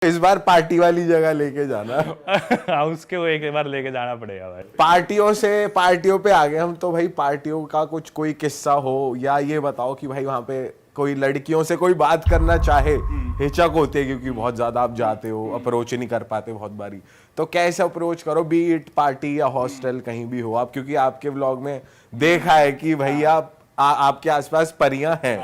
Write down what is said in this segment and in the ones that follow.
इस बार पार्टी वाली जगह लेके जाना। हाँ, उसके वो एक बार लेके जाना पड़ेगा भाई। पार्टियों पे आ गए हम तो भाई, पार्टियों का कुछ कोई किस्सा हो, या ये बताओ कि भाई वहां पे कोई लड़कियों से कोई बात करना चाहे, हिचक होती है क्योंकि बहुत ज्यादा आप जाते हो, अप्रोच नहीं कर पाते बहुत बारी, तो कैसे अप्रोच करो, बी इट पार्टी या हॉस्टल कहीं भी हो आप, क्योंकि आपके व्लॉग में देखा है कि भैया आपके आसपास परियां हैं,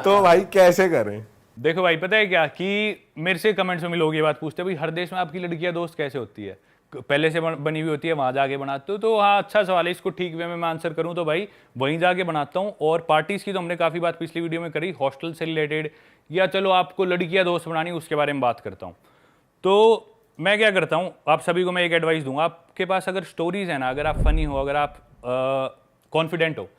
तो भाई कैसे करें? देखो भाई, पता है क्या कि मेरे से कमेंट्स में लोग ये बात पूछते हैं भाई हर देश में आपकी लड़कियां दोस्त कैसे होती है, पहले से बनी हुई होती है, वहां जाके बनाते हो? तो हाँ, अच्छा सवाल है, इसको ठीक वे में मैं आंसर करूं तो भाई वहीं जाके बनाता हूं। और पार्टीज की तो हमने काफी बात पिछली वीडियो में करी, हॉस्टल से रिलेटेड, या चलो आपको लड़कियां दोस्त बनानी उसके बारे में बात करता हूं। तो मैं क्या करता हूं, आप सभी को मैं एक एडवाइस दूंगा, आपके पास अगर स्टोरीज है ना, अगर आप फनी हो, अगर आप कॉन्फिडेंट हो,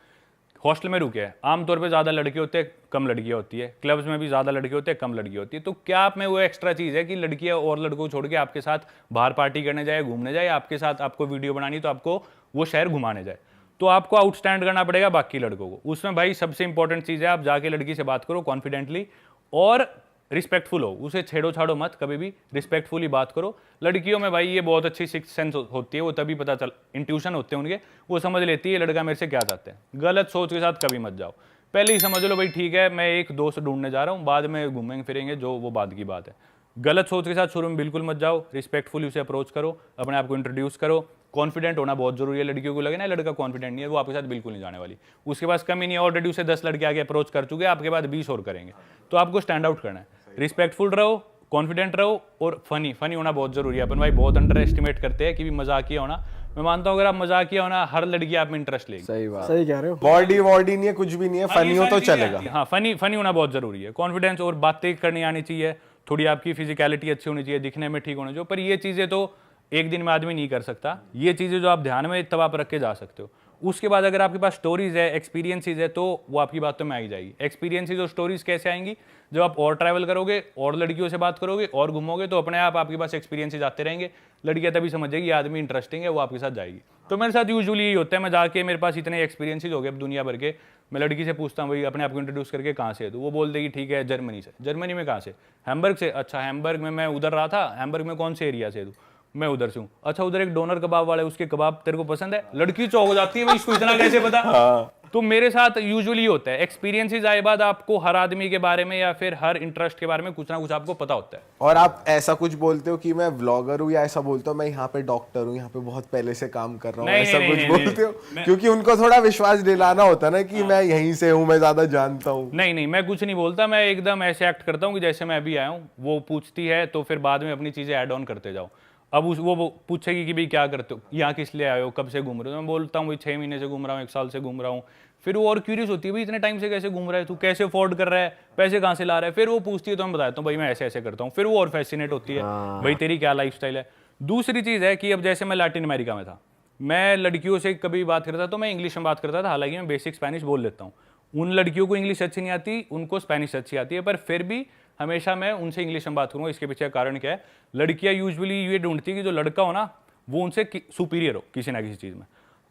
हॉस्टल में रुके हैं, आमतौर पे ज़्यादा लड़के होते हैं, कम लड़कियाँ होती है, क्लब्स में भी ज़्यादा लड़के होते हैं, कम लड़कियाँ होती है, तो क्या आप में वो एक्स्ट्रा चीज़ है कि लड़कियाँ और लड़कों को छोड़ के आपके साथ बाहर पार्टी करने जाए, घूमने जाए, आपके साथ आपको वीडियो बनानी तो आपको वो शहर घुमाने जाए, तो आपको आउटस्टैंड करना पड़ेगा बाकी लड़कों को। उसमें भाई सबसे इंपॉर्टेंट चीज़ है, आप जाके लड़की से बात करो कॉन्फिडेंटली और रिस्पेक्टफुल हो, उसे छेड़ो छाड़ो मत, कभी भी रिस्पेक्टफुली बात करो। लड़कियों में भाई ये बहुत अच्छी सिक्स सेंस होती है, वो तभी पता चल, इंट्यूशन होते हैं उनके, वो समझ लेती है लड़का मेरे से क्या चाहते हैं। गलत सोच के साथ कभी मत जाओ, पहले ही समझ लो भाई ठीक है मैं एक दोस्त ढूंढने जा रहा हूँ, बाद में घूमेंगे फिरेंगे जो वो बाद की बात है। गलत सोच के साथ शुरू में बिल्कुल मत जाओ, रिस्पेक्टफुली उसे अप्रोच करो, अपने आप को इंट्रोड्यूस करो। कॉन्फिडेंट होना बहुत जरूरी है, लड़कियों को लगे ना लड़का कॉन्फिडेंट नहीं है, वो आपके साथ बिल्कुल नहीं जाने वाली, उसके पास कमी नहीं है, ऑलरेडी उसे 10 लड़के आगे अप्रोच कर चुके हैं, आपके बाद 20 और करेंगे। तो आपको स्टैंड आउट करना है, रिस्पेक्टफुल रहो, कॉन्फिडेंट रहो और फनी होना बहुत जरूरी है। अपन भाई बहुत अंडर एस्टिमेट करते हैं कि भी मजाकिया होना, मैं मानता हूँ अगर आप मजाकिया होना, हर लड़की आप में इंटरेस्ट लेगी। सही बात, सही कह रहे हो। बॉडी नहीं है, कुछ भी नहीं है, फनी हो तो चलेगा। हाँ, फनी होना बहुत जरूरी है, कॉन्फिडेंस और बातें करनी आनी चाहिए, थोड़ी आपकी फिजिकलिटी अच्छी होनी चाहिए, दिखने में ठीक होना चाहिए, पर ये चीजें तो एक दिन में आदमी नहीं कर सकता, ये चीजें जो आप ध्यान में तब आप रख के जा सकते हो। उसके बाद अगर आपके पास स्टोरीज है, एक्सपीरियंसेस है, तो वो आपकी बातों में आई जाएगी। एक्सपीरियंसेस और स्टोरीज कैसे आएंगी, जब आप और ट्रैवल करोगे और लड़कियों से बात करोगे और घूमोगे, तो अपने आप आपके पास एक्सपीरियंसेस आते रहेंगे, लड़कियां तभी समझ जाएगी आदमी इंटरेस्टिंग है, वो आपके साथ जाएगी। तो मेरे साथ यूजुअली यही होता है, मैं जाके मेरे पास इतने एक्सपीरियंसेस हो गए दुनिया भर के, मैं लड़की से पूछता हूँ भाई अपने आप को इंट्रोड्यूस करके कहाँ से है, तो वो बोल देगी ठीक है जर्मनी से। जर्मनी में कहाँ से? हैम्बर्ग से। अच्छा, हैम्बर्ग में मैं उधर रहा था, हैम्बर्ग में कौन से एरिया से? तू? मैं उधर से हूँ। अच्छा, उधर एक डोनर कबाब वाला है, उसके कबाब तेरे को पसंद है? लड़की चौंक हो जाती है भाई, इसको इतना कैसे पता? तो मेरे साथ यूजुअली होता है, एक्सपीरियंसेस आए बाद आपको हर आदमी के बारे में या फिर हर इंटरेस्ट के बारे में कुछ ना कुछ आपको पता होता है। और आप ऐसा कुछ बोलते हो कि मैं व्लॉगर हूँ, या ऐसा बोलते हो मैं यहाँ पे डॉक्टर हूँ, यहाँ पे बहुत पहले से काम कर रहा हूँ, ऐसा कुछ बोलते हो? क्योंकि उनको थोड़ा विश्वास दिलाना होता है ना कि मैं यहीं से हूँ, मैं ज्यादा जानता हूँ। नहीं, मैं कुछ नहीं बोलता, मैं एकदम ऐसे एक्ट करता हूँ कि जैसे मैं अभी आया हूँ। वो पूछती है तो फिर बाद में अपनी चीजें ऐड ऑन करते जाओ। अब वो पूछेगी कि भाई क्या करते हो, यहाँ किस लिए आए हो, कब से घूम रहे हो? मैं बोलता हूँ भाई 6 महीने से घूम रहा हूँ, 1 साल से घूम रहा हूँ। फिर वो और क्यूरियस होती है भाई इतने टाइम से कैसे घूम रहा है तू, कैसे अफोर्ड कर रहा है, पैसे कहाँ से ला रहा है? फिर वो पूछती है तो मैं बताता हूँ भाई मैं ऐसे ऐसे करता हूँ। फिर वो और फैसिनेट होती है भाई तेरी क्या लाइफस्टाइल है। दूसरी चीज़ है कि अब जैसे मैं लैटिन अमेरिका में था, मैं लड़कियों से कभी बात करता तो मैं इंग्लिश में बात करता था, हालांकि मैं बेसिक स्पेनिश बोल लेता हूँ। उन लड़कियों को इंग्लिश अच्छी नहीं आती, उनको स्पेनिश अच्छी आती है, पर फिर भी हमेशा मैं उनसे इंग्लिश में बात करूँगा। इसके पीछे कारण क्या है, लड़कियाँ यूजुअली ये ढूंढती है कि जो लड़का हो ना वो उनसे सुपीरियर हो किसी ना किसी चीज़ में।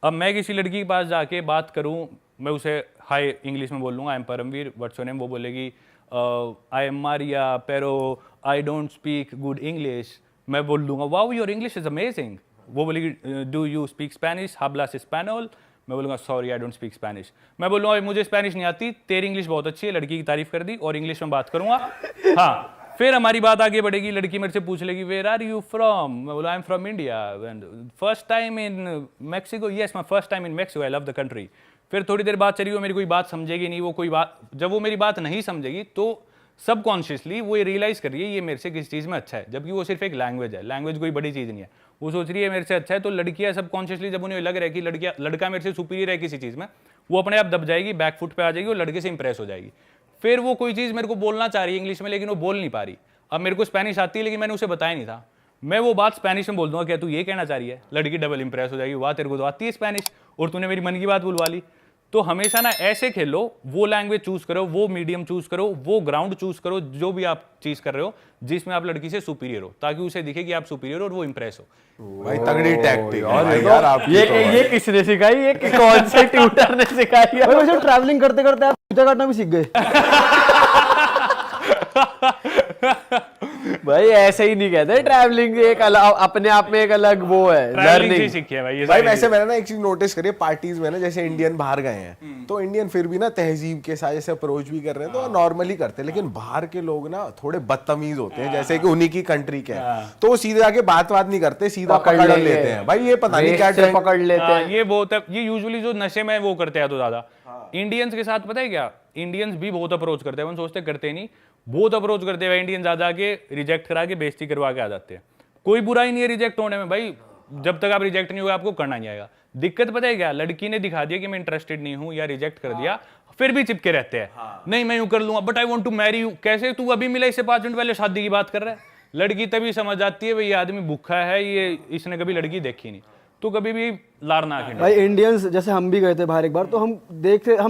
अब मैं किसी लड़की के पास जाके बात करूँ, मैं उसे हाय इंग्लिश में बोल लूँगा, I am Paramvir, what's your name? वो बोलेगी I am Maria Pero, I don't speak good English. मैं बोल दूंगा wow your English is amazing. वो बोलेगी डू यू स्पीक स्पेनिश? हाब्लास स्पेनोल? मैं बोलूँगा sorry I don't speak Spanish. मैं बोलूँगा मुझे स्पेनिश नहीं आती, तेरी इंग्लिश बहुत अच्छी है। लड़की की तारीफ कर दी और इंग्लिश में बात करूँगा। हाँ, फिर हमारी बात आगे बढ़ेगी, लड़की मेरे से पूछ लेगी वेयर आर यू फ्रॉम? मैं बोला I am from India. First time in Mexico? Yes my first time in Mexico, I love the country. फिर थोड़ी देर बात चली, वो मेरी कोई बात समझेगी नहीं, वो कोई बात, जब वो मेरी बात नहीं समझेगी तो सबकॉन्शियसली वो ये रियलाइज कर रही है ये मेरे से किसी चीज़ में अच्छा है, जबकि वो सिर्फ एक लैंग्वेज है, लैंग्वेज कोई बड़ी चीज़ नहीं है। वो सोच रही है मेरे से अच्छा है, तो लड़कियां सबकॉन्शियसली जब उन्हें लग रहा है कि लड़का मेरे से सुपीरियर है किसी चीज़ में, वो अपने आप दब जाएगी, बैक फुट पे आ जाएगी और लड़के से इंप्रेस हो जाएगी। फिर वो कोई चीज़ मेरे को बोलना चाह रही है इंग्लिश में, लेकिन वो बोल नहीं पा रही। अब मेरे को स्पेनिश आती है लेकिन मैंने उसे बताया नहीं था, मैं वो बात स्पेनिश में बोल दूंगा क्या तू ये कहना चाह रही है? लड़की डबल इंप्रेस हो जाएगी, वाह तेरे को तो आती है स्पेनिश और तूने मेरी मन की बात बुलवा ली। तो हमेशा ना ऐसे खेलो, वो लैंग्वेज चूज करो, वो मीडियम चूज करो, वो ग्राउंड चूज करो, जो भी आप चीज कर रहे हो जिसमें आप लड़की से सुपीरियर हो, ताकि उसे दिखे कि आप सुपीरियर हो और वो इंप्रेस हो। भाई तगड़ी टैक्टिक यार आपकी। ये किसने सिखाई? ये कौन से ट्यूटर ने सिखाई है? वैसे ट्रैवलिंग करते करते आप पूजा काटना भी सीख गए। भाई ऐसे ही नहीं कहते, ट्रैवलिंग एक अलग अपने आप में एक अलग वो है, ट्रैवलिंग से लर्निंग। सीखी है भाई ये भाई सारी वैसे मैंने ना एक चीज नोटिस करी है पार्टीज में ना, जैसे इंडियन बाहर गए हैं तो इंडियन फिर भी ना तहजीब के साथ जैसे अप्रोच भी कर रहे हैं तो नॉर्मली करते हैं, लेकिन बाहर के लोग ना थोड़े बदतमीज होते हैं, जैसे कि उन्हीं की कंट्री के हैं तो वो सीधे आके बात नहीं करते, सीधा पकड़ लेते हैं। भाई ये पता नहीं क्या रेस से ट्रेंड पकड़ लेते हाँ, हैं। ये बहुत है, ये यूजुअली जो नशे में वो करते हैं तो ज्यादा इंडियंस के साथ पता है क्या, इंडियंस भी बहुत अप्रोच करते हैं, हम सोचते करते नहीं, बहुत अप्रोच करते हैं इंडियन, ज्यादा आके रिजेक्ट करा के बेइज्जती करवा के आ जाते हैं। कोई बुरा ही नहीं है रिजेक्ट होने में भाई, जब तक आप रिजेक्ट नहीं होगा आपको करना नहीं आएगा। दिक्कत पता है क्या, लड़की ने दिखा दिया कि मैं इंटरेस्टेड नहीं हूं या रिजेक्ट कर दिया, फिर भी चिपके रहते हैं नहीं मैं यूं कर लूंगा but I want to marry you. कैसे तू अभी मिला इससे 5 मिनट पहले शादी की बात कर रहा है। लड़की तभी समझ जाती है भाई ये आदमी भूखा है, ये इसने कभी लड़की देखी नहीं, तो कभी भी लार ना खेलो। भाई इंडियंस जैसे हम भी गए थे बाहर एक बार, तो हम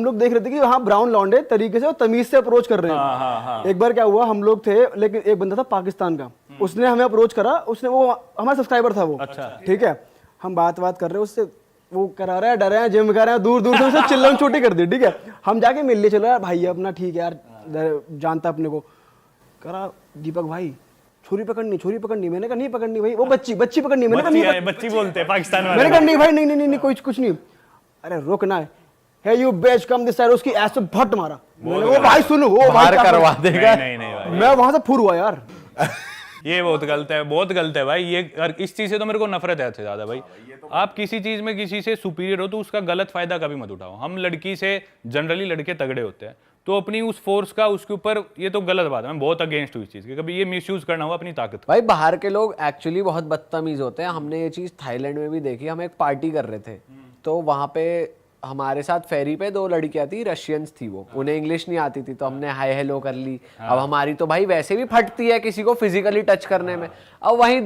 लोग देख रहे थे कि हाँ ब्राउन लौंडे तरीके से और तमीज से अप्रोच कर रहे हैं। एक बार क्या हुआ, हम लोग थे लेकिन एक बंदा था पाकिस्तान का, उसने हमें अप्रोच करा, उसने वो हमारा सब्सक्राइबर था वो, ठीक है, हम बात कर रहे हैं उससे, वो करा रहा है डरे हैं जिम कर रहे हैं, दूर दूर से उसे चिल्लम छोटी कर दी, ठीक है, हम जाके मिल लिए, चलो यार भाई अपना ठीक है यार, जानता अपने को, करा दीपक भाई छुरी पकड़नी, मैंने कहा नहीं पकड़नी भाई, वो बच्ची पकड़नी, मैंने कहा नहीं, बच्ची बोलते हैं पाकिस्तान वाले, मैंने कहा नहीं भाई नहीं कुछ नहीं, अरे रुकना है यू बेच कम दिस साइड, उसकी ऐसे भट मारा, मैंने वो भाई सुनो वो भाई बाहर क्या करवा कर- देगा। नहीं भाई मैं वहां से फुर हुआ यार। ये बहुत गलत है, बहुत गलत है भाई ये, और इस चीज से तो मेरे को नफरत है ज्यादा भाई। आप किसी चीज में किसी से सुपीरियर हो तो उसका गलत फायदा कभी मत उठाओ। हम लड़की से जनरली लड़के तगड़े होते हैं तो अपनी उस फोर्स का उसके ऊपर, ये तो गलत बात है, मैं बहुत अगेंस्ट हूँ इस चीज की, कभी ये मिसयूज करना हो अपनी ताकत का। भाई बाहर के लोग एक्चुअली बहुत बदतमीज होते हैं। हमने ये चीज थाईलैंड में भी देखी। हम एक पार्टी कर रहे थे तो वहां पे हमारे साथ फेरी पे 2 लड़कियां थी, रशियंस थी वो, उन्हें इंग्लिश नहीं आती थी तो हमने हाय हेलो कर ली। अब हमारी तो भाई वैसे भी फटती है किसी को फिजिकली टच करने में। अब वहीं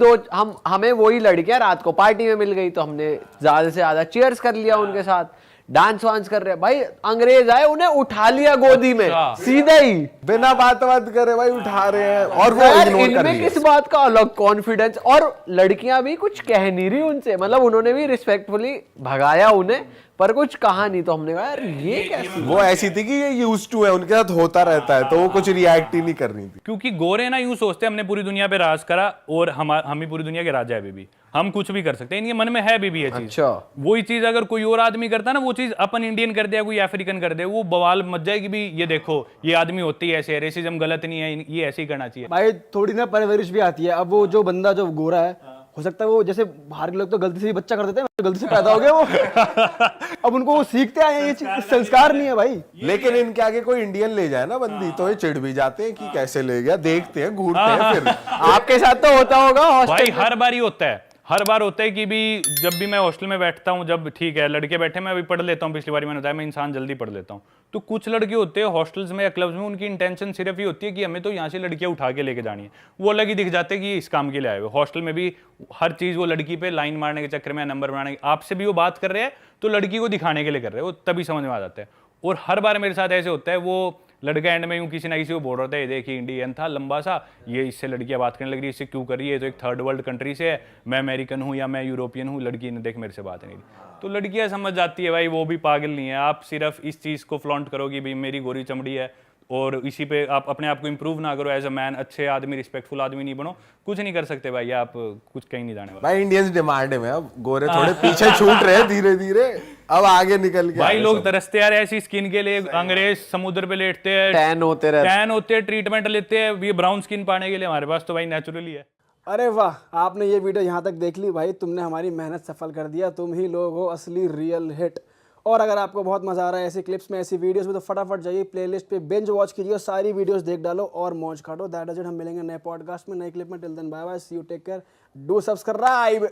हमें वही लड़कियां रात को पार्टी में मिल गई तो हमने ज्यादा से ज्यादा चीयर्स कर लिया उनके साथ, डांस वांस कर रहे। भाई अंग्रेज आए, उन्हें उठा लिया गोदी में सीधा ही, बिना बात करे भाई उठा रहे हैं, और वो यार इग्नोर कर इनमें रही है। किस बात का अलग कॉन्फिडेंस। और लड़कियां भी कुछ कह नहीं रही उनसे, मतलब उन्होंने भी रिस्पेक्टफुली भगाया उन्हें, पर कुछ कहा नहीं। तो हमने कहा यार ये कैसे। वो ऐसी थी कि ये यूज्ड टू है, उनके साथ होता रहता है तो वो कुछ रिएक्ट ही नहीं कर रही थी। क्योंकि गोरे ना यूं सोचते हैं हमने पूरी दुनिया पे राज करा और हम ही पूरी दुनिया के राजा है अभी भी, हम कुछ भी कर सकते हैं, इनके मन में है अभी भी ये चीज। अच्छा। वही चीज अगर कोई और आदमी करता ना, वो चीज अपन इंडियन कर दिया, कोई अफ्रीकन कर दे, वो बवाल मच जाएगी भी, ये देखो ये आदमी होती है ऐसे, रेसिज्म गलत नहीं है, ये ऐसे ही करना चाहिए। भाई थोड़ी ना परवरिश भी आती है। अब वो जो बंदा जो गोरा है, हो सकता है वो जैसे बाहर के लोग तो गलती से ही बच्चा कर देते हैं, गलती से पैदा हो गया वो अब उनको वो सीखते आए हैं, ये चीज संस्कार नहीं है भाई। लेकिन इनके आगे कोई इंडियन ले जाए ना बंदी तो ये चिढ़ भी जाते हैं कि कैसे ले गया, देखते हैं घूरते हैं फिर। आपके साथ तो होता होगा भाई हॉस्टल। हर बार ही होता है, हर बार होता है कि भी जब भी मैं हॉस्टल में बैठता हूँ, जब ठीक है लड़के बैठे मैं अभी पढ़ लेता हूँ, पिछली बार मैंने बताया मैं इंसान जल्दी पढ़ लेता हूँ, तो कुछ लड़के होते हैं हॉस्टल्स में या क्लब्स में, उनकी इंटेंशन सिर्फ ये होती है कि हमें तो यहाँ से लड़कियाँ उठा के लेके जानी है, वो अलग ही दिख जाते हैं कि इस काम के लिए आए हुए। हॉस्टल में भी हर चीज़ वो लड़की पे लाइन मारने के चक्कर में, नंबर बनाने के, आपसे भी वो बात कर रहे हैं तो लड़की को दिखाने के लिए कर रहे हैं, वो तभी समझ में आ जाता है। और हर बार मेरे साथ ऐसे होता है, वो लड़का एंड में यूं किसी ना किसी को बोल रहा था, ये देखिए इंडियन था लंबा सा, ये इससे लड़कियां बात करने लग रही है, इससे क्यों कर रही है, तो एक थर्ड वर्ल्ड कंट्री से है, मैं अमेरिकन हूँ या मैं यूरोपियन हूँ, लड़की ने देख मेरे से बात नहीं की। तो लड़कियां समझ जाती है भाई, वो भी पागल नहीं है। आप सिर्फ इस चीज़ को फ्लॉन्ट करो कि भाई मेरी गोरी चमड़ी है, और इसी पे आप अपने आप को इंप्रूव ना करो, एज अ मैन अच्छे आदमी, रिस्पेक्टफुल आदमी नहीं बनो, कुछ नहीं कर सकते भाई, आप कुछ कहीं नहीं जाने वाले। भाई इंडियंस डिमांड में अब गोरे थोड़े पीछे छूट रहे हैं धीरे धीरे, अब आगे निकल के भाई आए लोग सब। तरसते यार ऐसी स्किन के लिए, अंग्रेज समुद्र पे लेटते हैं, टैन होते रहते। टैन होते हैं, ट्रीटमेंट लेते हैं, ये ब्राउन स्किन पाने के लिए। हमारे पास तो भाई नेचुरली है। अरे वाह, आपने ये वीडियो यहाँ तक देख ली भाई, तुमने हमारी मेहनत सफल कर दिया, तुम ही लोग हो असली रियल हिट। और अगर आपको बहुत मजा आ रहा है ऐसी क्लिप्स में, ऐसी वीडियोस में, तो फटाफट जाइए प्लेलिस्ट पे बिंज वॉच कीजिए, सारी वीडियोस देख डालो और मौज काटो। दैट इज इट, हम मिलेंगे नए पॉडकास्ट में, नए क्लिप में। Till then bye bye, see you, take care, do subscribe.